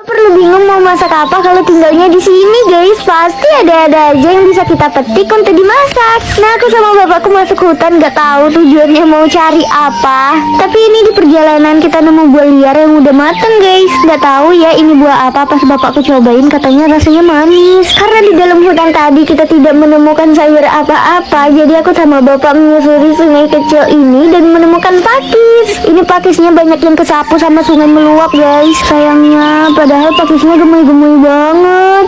Perlu bingung mau masak apa kalau tinggalnya di sini guys. Pasti ada aja yang bisa kita petik untuk dimasak. Nah aku sama bapakku masuk hutan, gak tahu tujuannya mau cari apa. Tapi ini di perjalanan kita nemu buah liar yang udah mateng guys. Gak tahu ya ini buah apa. Pas bapakku cobain katanya rasanya manis. Karena di dalam hutan tadi kita tidak menemukan sayur apa-apa, jadi aku sama bapak menyusuri sungai kecil ini dan menemukan pakis. Ini pakisnya banyak yang kesapu sama sungai meluap guys. Sayangnya padahal pakisnya gemoy-gemoy banget.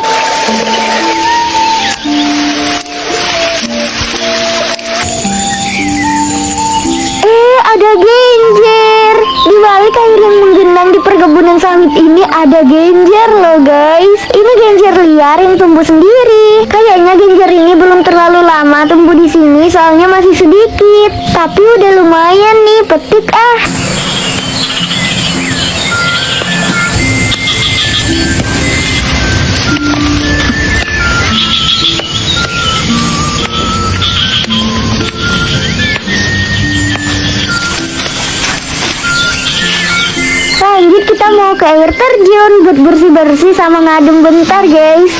Ada genjer. Di balik air yang menggenang di perkebunan sawit ini ada genjer loh guys. Ini genjer liar yang tumbuh sendiri. Kayaknya genjer ini belum terlalu lama tumbuh di sini soalnya masih sedikit. Tapi udah lumayan nih, petik ah. Lanjut kita mau ke air terjun buat bersih-bersih sama ngadem bentar guys.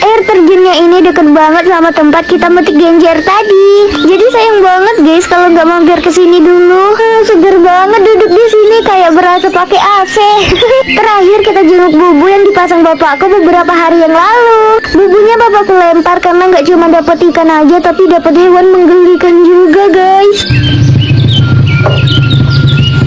Air terjunnya ini deket banget sama tempat kita metik genjer tadi. Jadi sayang banget guys kalau nggak mampir ke sini dulu. Seger banget duduk di sini kayak berasa pakai AC. Terakhir kita jenguk bubu yang dipasang bapakku beberapa hari yang lalu. Bubunya bapakku lempar karena nggak cuma dapat ikan aja tapi dapat hewan menggelikan juga guys.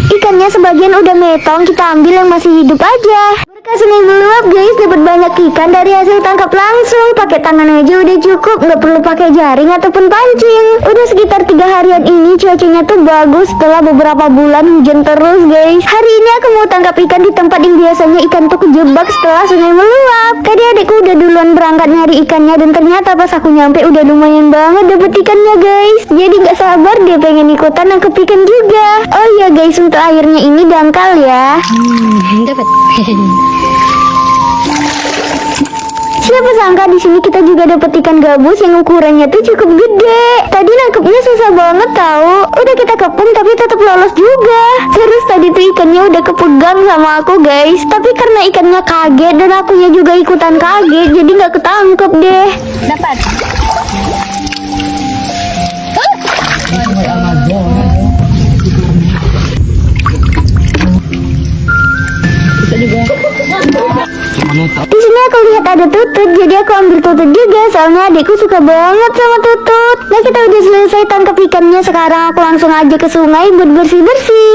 Ikannya sebagian udah metong, kita ambil yang masih hidup aja. Berkat sungai meluap guys, dapat banyak ikan dari hasil tangkap langsung. Pakai tangan aja udah cukup, nggak perlu pakai jaring ataupun pancing. Udah sekitar 3 harian ini cuacanya tuh bagus setelah beberapa bulan hujan terus guys. Hari ini aku mau tangkap ikan di tempat yang biasanya ikan tuh kejebak setelah sungai meluap. Tadi adikku udah duluan berangkat nyari ikannya dan ternyata pas aku nyampe udah lumayan banget dapet ikannya guys. Jadi nggak sabar dia pengen ikutan nangkep ikan juga. Oh iya guys, untuk airnya ini dangkal ya. Dapat. Siapa sangka di sini kita juga dapat ikan gabus yang ukurannya tuh cukup gede. Tadi nangkepnya susah banget tahu. Udah kita kepung tapi tetap lolos juga. Terus tadi tuh ikannya udah kepegang sama aku guys. Tapi karena ikannya kaget dan akunya juga ikutan kaget, jadi nggak ketangkep deh. Dapat. Di sini aku lihat ada tutut, jadi aku ambil tutut juga. Soalnya adikku suka banget sama tutut. Nah kita udah selesai tangkap ikannya, sekarang aku langsung aja ke sungai buat bersih-bersih.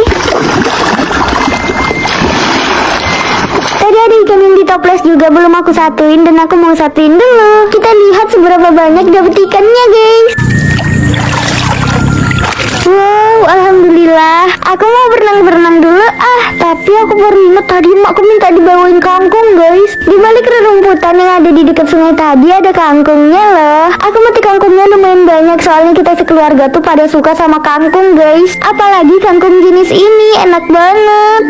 Tadi ada ikan yang ditoples juga belum aku satuin dan aku mau satuin dulu. Kita lihat seberapa banyak dapet ikannya guys. Wow, alhamdulillah. Aku mau berenang-berenang dulu tapi aku baru inget tadi makku minta dibawain kangkung guys. Di balik rerumputan yang ada di dekat sungai tadi ada kangkungnya loh. Aku metik kangkungnya lumayan banyak soalnya kita sekeluarga tuh pada suka sama kangkung guys. Apalagi kangkung jenis ini enak banget.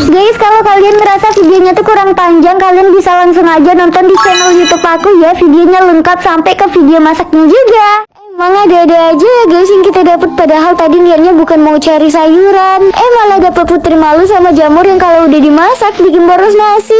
Guys, kalau kalian ngerasa videonya tuh kurang panjang, kalian bisa langsung aja nonton di channel YouTube aku ya. Videonya lengkap sampai ke video masaknya juga. Emang ada-ada aja ya guys yang kita dapat, padahal tadi niatnya bukan mau cari sayuran. Malah dapet putri malu sama jamur yang kalau udah dimasak bikin boros nasi.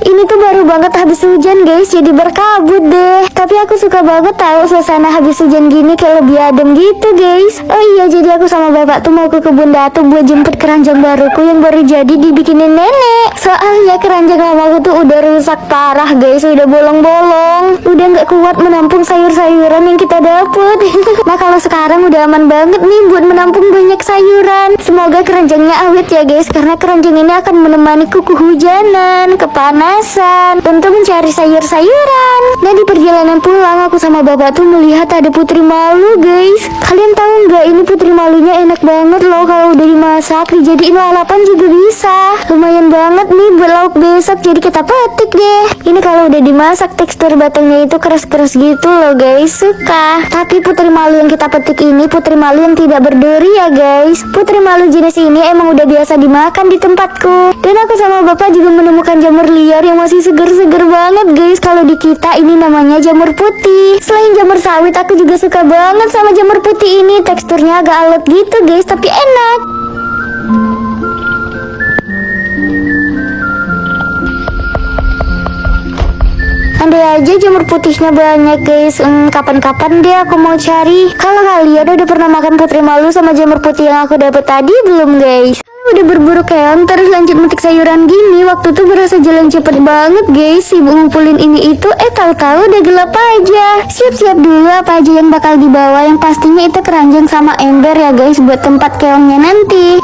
Ini tuh baru banget habis hujan guys, jadi berkabut deh. Tapi aku suka banget tahu suasana habis hujan gini kayak lebih adem gitu guys. Oh iya, jadi aku sama bapak tuh mau ke kebun datu buat jemput keranjang baruku yang baru jadi dibikinin nenek. Soalnya keranjang lamaku tuh udah rusak parah guys, udah bolong-bolong, udah nggak kuat menampung sayur-sayuran yang kita dapet. Nah kalau sekarang udah aman banget nih buat menampung banyak sayuran. Semoga keranjangnya awet ya guys, karena keranjang ini akan menemani kuku hujanan, kepanasan, tentu mencari sayur-sayuran. Nah di perjalanan pulang aku sama bapak tuh melihat ada putri malu guys. Kalian tahu nggak, ini putri malunya enak banget loh kalau udah dimasak, dijadiin lalapan juga bisa. Lumayan banget nih buat lauk besok, jadi kita petik deh. Ini kalau udah dimasak tekstur batangnya itu keras-keras gitu loh guys, suka. Tapi putri malu yang kita petik ini putri malu yang tidak berduri ya guys. Putri malu jenis ini emang udah biasa dimakan di tempatku. Dan aku sama bapak juga menemukan jamur liar yang masih seger-seger banget guys. Kalau di kita ini namanya jamur putih. Selain jamur sawit, aku juga suka banget sama jamur putih ini. Teksturnya agak alot gitu guys, tapi enak. Andai aja jamur putihnya banyak guys. Kapan-kapan deh aku mau cari. Kalau kalian udah pernah makan putri malu sama jamur putih yang aku dapat tadi belum guys? Udah berburu keong terus lanjut metik sayuran gini, waktu tuh berasa jalan cepet banget guys. Sibuk ngumpulin ini itu, tahu-tahu udah gelap aja. Siap-siap dulu apa aja yang bakal dibawa. Yang pastinya itu keranjang sama ember ya guys, buat tempat keongnya nanti.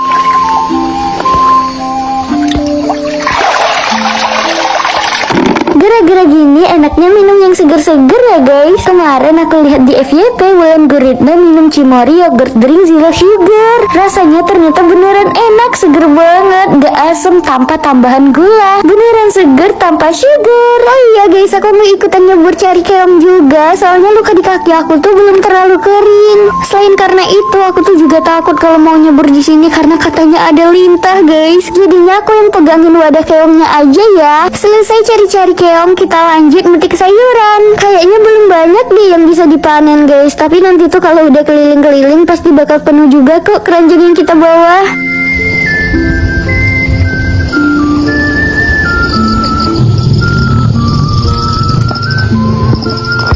Gara-gara gini enaknya minum yang seger-seger ya guys. Kemarin aku lihat di FYP Wulan Guritno minum Cimory yogurt drink zero sugar. Rasanya ternyata beneran enak, seger banget, gak asem tanpa tambahan gula, beneran seger tanpa sugar. Oh iya guys, aku mau ikutan nyebur cari keong juga, soalnya luka di kaki aku tuh belum terlalu kering. Selain karena itu, aku tuh juga takut kalau mau nyebur di sini karena katanya ada lintah guys. Jadinya aku yang pegangin wadah keongnya aja ya. Selesai cari-cari keong, kita lanjut metik sayuran. Kayaknya belum banyak deh yang bisa dipanen guys, tapi nanti tuh kalau udah keliling-keliling pasti bakal penuh juga kok keranjang yang kita bawa.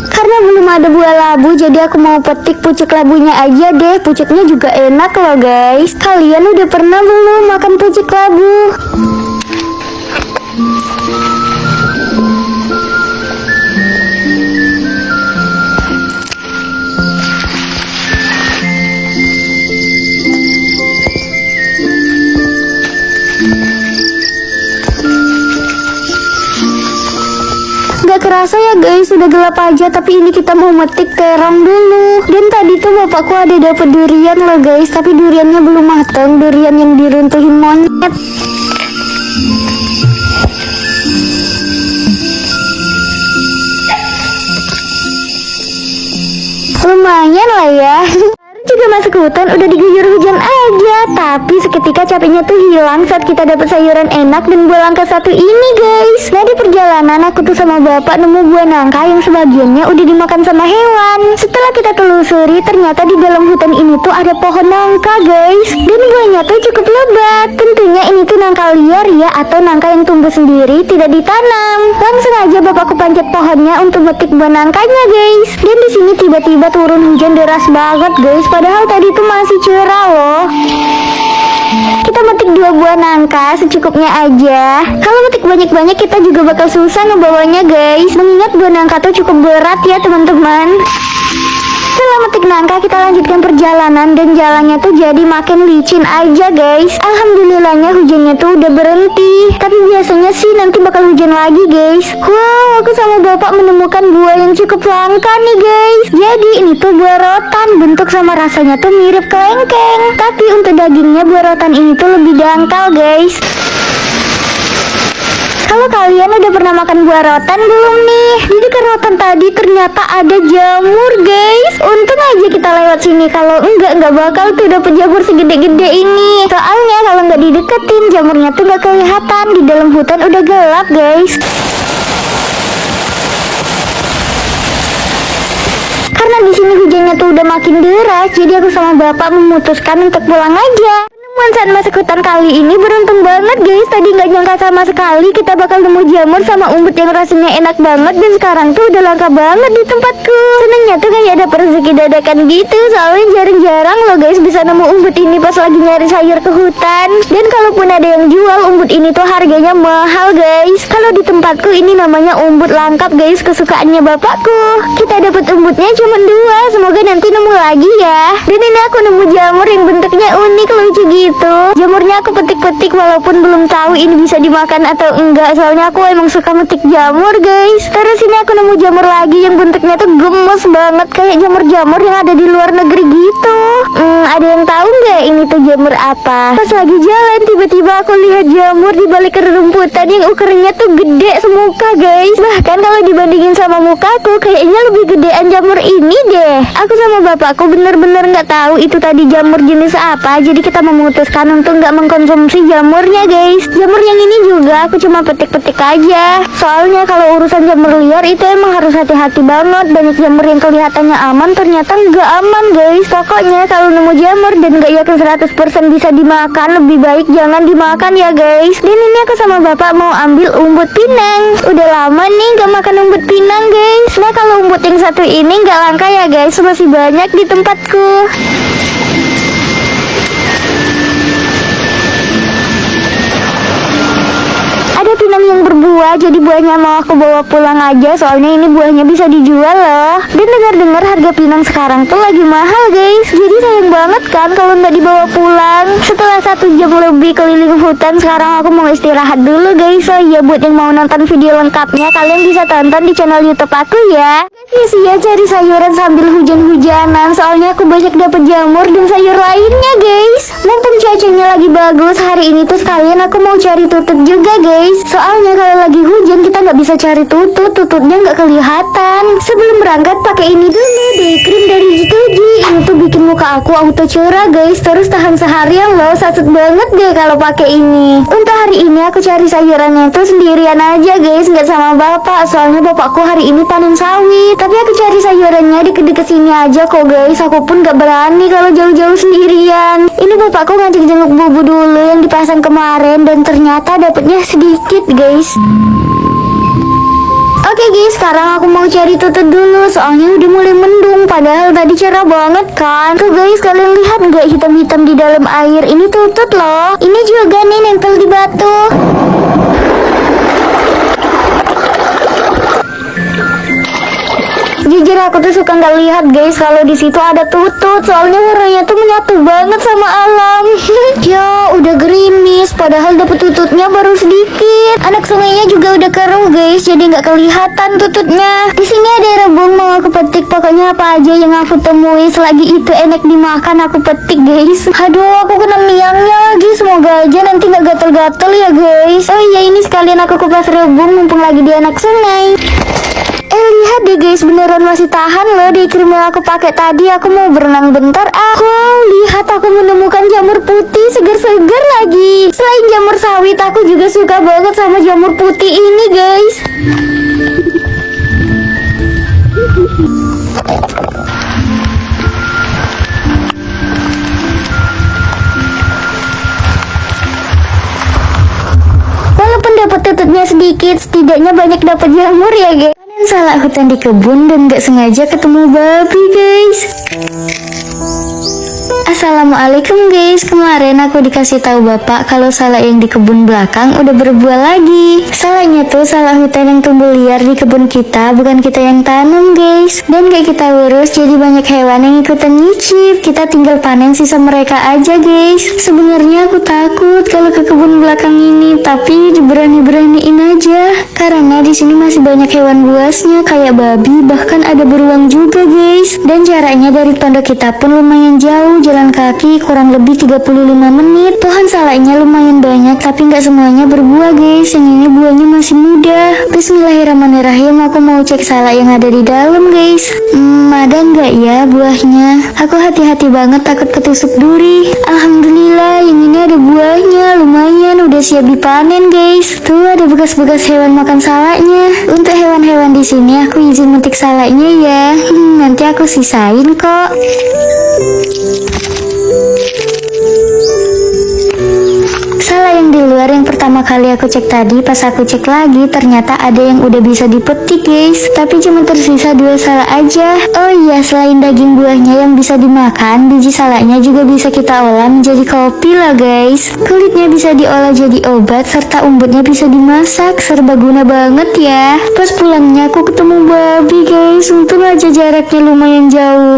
Karena belum ada buah labu, jadi aku mau petik pucuk labunya aja deh. Pucuknya juga enak loh guys. Kalian udah pernah belum makan pucuk labu? Gak kerasa ya guys, sudah gelap aja, tapi ini kita mau metik terong dulu. Dan tadi tuh bapakku ada dapet durian loh guys, tapi duriannya belum matang, durian yang diruntuhin monyet. Lumayan lah ya. Juga masuk hutan udah diguyur hujan aja, tapi seketika capeknya tuh hilang saat kita dapat sayuran enak dan buah langka satu ini guys. Nah di perjalanan aku tuh sama bapak nemu buah nangka yang sebagiannya udah dimakan sama hewan. Setelah kita telusuri, ternyata di dalam hutan ini tuh ada pohon nangka guys, dan buahnya tuh cukup lebat. Tentunya ini tuh nangka liar ya, atau nangka yang tumbuh sendiri tidak ditanam. Langsung aja bapakku panjat pohonnya untuk metik buah nangkanya guys. Dan di sini tiba-tiba turun hujan deras banget guys. Padahal tadi tuh masih cerah loh. Kita metik 2 buah nangka secukupnya aja. Kalau metik banyak-banyak kita juga bakal susah ngebawanya guys, mengingat buah nangka tuh cukup berat ya teman-teman. Setelah metik nangka, kita lanjutkan perjalanan dan jalannya tuh jadi makin licin aja guys. Alhamdulillahnya hujannya tuh udah berhenti, tapi biasanya sih nanti bakal hujan lagi guys. Wow, aku sama bapak menemukan buah yang cukup langka nih guys. Jadi ini tuh buah rotan, bentuk sama rasanya tuh mirip kelengkeng, tapi untuk dagingnya buah rotan ini tuh lebih dangkal guys. Kalau kalian udah pernah makan buah rotan belum nih? Di dekat rotan tadi ternyata ada jamur guys. Untung aja kita lewat sini, kalau enggak bakal tuh dapet jamur segede-gede ini. Soalnya kalau nggak dideketin, jamurnya tuh nggak kelihatan. Di dalam hutan udah gelap guys. Karena di sini hujannya tuh udah makin deras, jadi aku sama bapak memutuskan untuk pulang aja. Saat masuk hutan kali ini beruntung banget guys. Tadi nggak nyangka sama sekali kita bakal nemu jamur sama umbut yang rasanya enak banget, dan sekarang tuh udah langka banget di tempatku. Senengnya tuh kayak ada rezeki dadakan gitu, soalnya jarang-jarang loh guys bisa nemu umbut ini pas lagi nyari sayur ke hutan. Dan kalaupun ada yang jual umbut ini tuh harganya mahal guys. Kalau di tempatku ini namanya umbut langkap guys, kesukaannya bapakku. Kita dapat umbutnya cuma 2, semoga nanti nemu lagi ya. Dan ini aku nemu jamur yang bentuknya unik, lucu gitu. gitu. Jamurnya aku petik-petik walaupun belum tahu ini bisa dimakan atau enggak, soalnya aku emang suka metik jamur guys. Terus ini aku nemu jamur lagi yang bentuknya tuh gemes banget kayak jamur-jamur yang ada di luar negeri gitu. Ada yang tahu nggak ini tuh jamur apa? Pas lagi jalan tiba-tiba aku lihat jamur di balik rerumputan yang ukurannya tuh gede semuka guys. Bahkan kalau dibandingin sama mukaku kayaknya lebih gedean jamur ini deh. Aku sama bapakku bener-bener nggak tahu itu tadi jamur jenis apa, jadi kita memutuskan untuk nggak mengkonsumsi jamurnya guys. Jamur yang ini juga aku cuma petik-petik aja, soalnya kalau urusan jamur liar itu emang harus hati-hati banget. Banyak jamur yang kelihatannya aman ternyata nggak aman guys. Pokoknya kalau nemu jamur dan nggak yakin 100% bisa dimakan, lebih baik jangan dimakan ya guys. Dan ini aku sama bapak mau ambil umbut pinang. Udah lama nih nggak makan umbut pinang guys. Nah kalau umbut yang satu ini nggak langka ya guys, masih banyak di tempatku. Ada pinang yang berbuah, jadi buahnya mau aku bawa pulang aja, soalnya ini buahnya bisa dijual loh. Dan dengar-dengar harga pinang sekarang tuh lagi mahal guys, jadi sayang banget kan kalau nggak dibawa pulang. Setelah 1 jam lebih keliling hutan, sekarang aku mau istirahat dulu guys. So ya buat yang mau nonton video lengkapnya, kalian bisa tonton di channel YouTube aku ya. Sia cari sayuran sambil hujan-hujanan, soalnya aku banyak dapet jamur dan sayur lainnya guys. Mumpung cuacanya lagi bagus hari ini tuh sekalian aku mau cari tutut juga guys. Soalnya kalau lagi hujan kita nggak bisa cari tutut, tututnya nggak kelihatan. Sebelum berangkat pakai ini dulu deh, krim dari Gitoji. Ini tuh bikin muka aku auto cerah guys, terus tahan seharian loh, sasut banget deh kalau pakai ini. Untuk hari ini aku cari sayurannya tuh sendirian aja guys, nggak sama bapak, soalnya bapakku hari ini panen sawit. Tapi aku cari sayurannya deket-deket sini aja kok guys, aku pun nggak berani kalau jauh-jauh sendirian. Ini bapakku ngajak jenguk bubu dulu yang dipasang kemarin dan ternyata dapetnya sedikit guys. Oke guys, sekarang aku mau cari tutut dulu, soalnya udah mulai mendung, padahal tadi cerah banget kan. Tuh guys, kalian lihat nggak hitam-hitam di dalam air? Ini tutut loh. Ini juga nih nempel di batu. Jujur aku tuh suka nggak lihat guys kalau di situ ada tutut, soalnya warnanya tuh menyatu banget sama alam. Ya udah gerimis, padahal dapet tututnya baru sedikit. Anak sungainya juga udah keruh guys, jadi nggak kelihatan tututnya. Di sini ada rebung mau aku petik, pokoknya apa aja yang aku temui selagi itu enak dimakan aku petik guys. Aduh aku kena miangnya lagi, semoga aja nanti nggak gatel-gatel ya guys. Oh iya ini sekalian aku kupas rebung mumpung lagi di anak sungai. Lihat deh guys, beneran masih tahan loh di krim yang aku pakai tadi. Aku mau berenang bentar. Lihat aku menemukan jamur putih segar-segar lagi. Selain jamur sawit, aku juga suka banget sama jamur putih ini guys. Walaupun dapat tututnya sedikit, setidaknya banyak dapat jamur ya guys. Salah hutan di kebun dan gak sengaja ketemu babi guys. Assalamualaikum guys, kemarin aku dikasih tahu bapak kalau salak yang di kebun belakang udah berbuah lagi. Salaknya tuh salak hutan yang tumbuh liar di kebun kita, bukan kita yang tanam guys. Dan kayak kita urus jadi banyak hewan yang ikutan nyicip. Kita tinggal panen sisa mereka aja guys. Sebenarnya aku takut kalau ke kebun belakang ini, tapi diberani-beraniin aja karena di sini masih banyak hewan buasnya kayak babi, bahkan ada beruang juga guys. Dan jaraknya dari pondok kita pun lumayan jauh, jalan kaki kurang lebih 35 menit. Pohon salaknya lumayan banyak tapi nggak semuanya berbuah guys, yang ini buahnya masih muda. Bismillahirrahmanirrahim, aku mau cek salak yang ada di dalam guys. Ada nggak ya buahnya? Aku hati-hati banget takut ketusuk duri. Alhamdulillah yang ini ada buahnya, lumayan udah siap dipanen guys. Tuh ada bekas-bekas hewan makan salaknya. Untuk hewan-hewan di sini aku izin metik salaknya ya. Nanti aku sisain kok. Salak yang di luar yang pertama kali aku cek tadi, pas aku cek lagi ternyata ada yang udah bisa dipetik guys, tapi cuma tersisa 2 salak aja. Oh iya, selain daging buahnya yang bisa dimakan, biji salaknya juga bisa kita olah menjadi kopi lah guys. Kulitnya bisa diolah jadi obat, serta umbutnya bisa dimasak, serba guna banget ya. Pas pulangnya aku ketemu babi guys, untung aja jaraknya lumayan jauh.